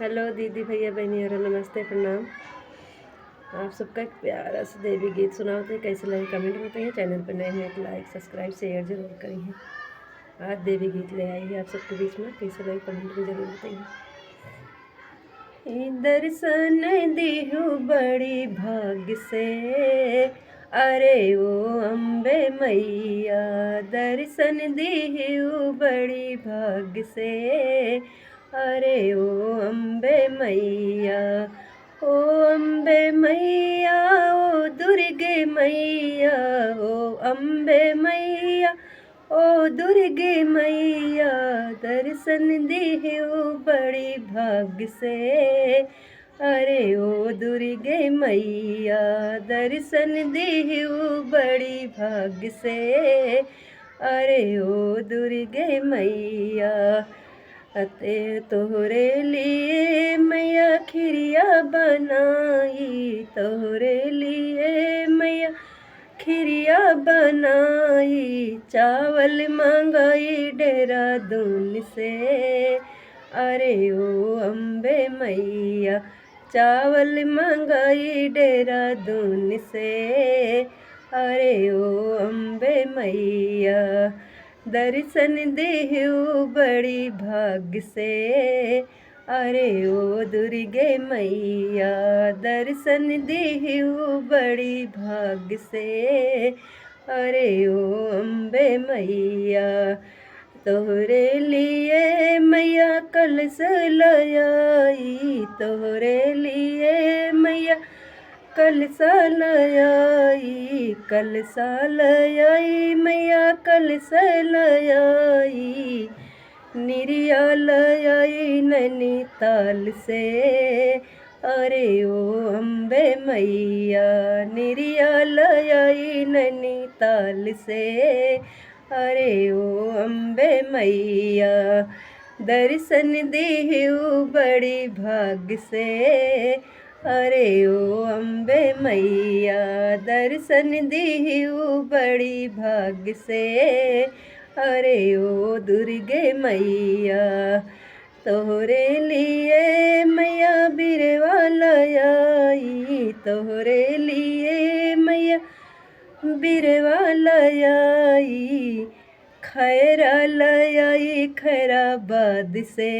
Hello दीदी भैया बहनी और नमस्ते प्रणाम। आप सबका एक प्यारा सा देवी गीत सुनाते हैं, कैसे लगे कमेंट में बताइए। चैनल पर नए हैं तो लाइक सब्सक्राइब शेयर जरूर करिए। आज देवी गीत ले आई है आप सबके बीच में, कैसे लगे कमेंट में जरूर बताइए। दर्शन दिहु बड़ी भाग्य से, अरे ओ अम्बे मैया दर्शन दिहु बड़ी भाग्य से, अरे ओ अम्बे मैया, ओ अम्बे मैया, ओ दुर्गे मैया, ओ अम्बे मैया, ओ दुर्गे मैया दर्शन देहु बड़ी भाग्य से, अरे ओ दुर्गे मैया दर्शन देहु बड़ी भाग्य से, अरे ओ दुर्गे मैया। अते तोहरे लिए मैया खिरिया बनाई, तोहरे लिए मैया खिरिया बनाई, चावल मंगाई देहरादून से, अरे ओ अम्बे मैया चावल मंगाई देहरादून से, अरे ओ अम्बे मैया दर्शन देहु बड़ी भाग्य से, अरे ओ दुर्गे मैया दर्शन देहु बड़ी भाग्य से, अरे ओ अम्बे मैया। तोहरे लिए मैया कलश लयाई, तोहरे लिए मैया कलसा लयाई, कलसा लयाई मैया कलसा लयाई, निरिया लयाई नैनीताल से, अरे ओ अम्बे मैया निरिया लयाई नैनीताल से, अरे ओ अम्बे मैया दर्शन देहु बड़ी भाग्य से, अरे ओ अम्बे मैया दर्शन देहु बड़ी भाग्य से, अरे ओ दुर्गे मैया। तोहरे लिए मैया बिरवा लयाई, तोहरे लिए मैया बिरवा लयाई, खैरा लयाई खैराबाद से,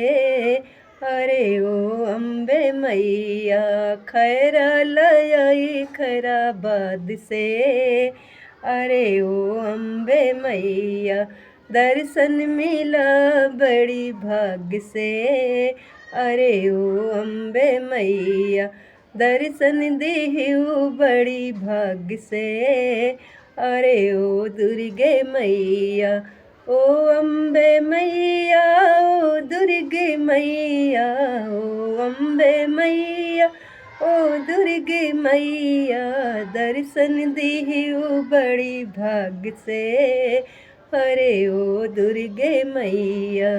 अरे ओ अम्बे मैया खैरा लयाई खैराबाद से, अरे ओ अम्बे मैया दर्शन मिला बड़ी भाग्य से, अरे ओ अम्बे मैया दर्शन देहु बड़ी भाग्य से, अरे ओ दुर्गे मैया, ओ अम्बे मैया, ओ दुर्गे मैया, ओ अम्बे मैया, ओ दुर्गे मैया दर्शन देहु बड़ी भाग्य से, अरे ओ दुर्गे मैया।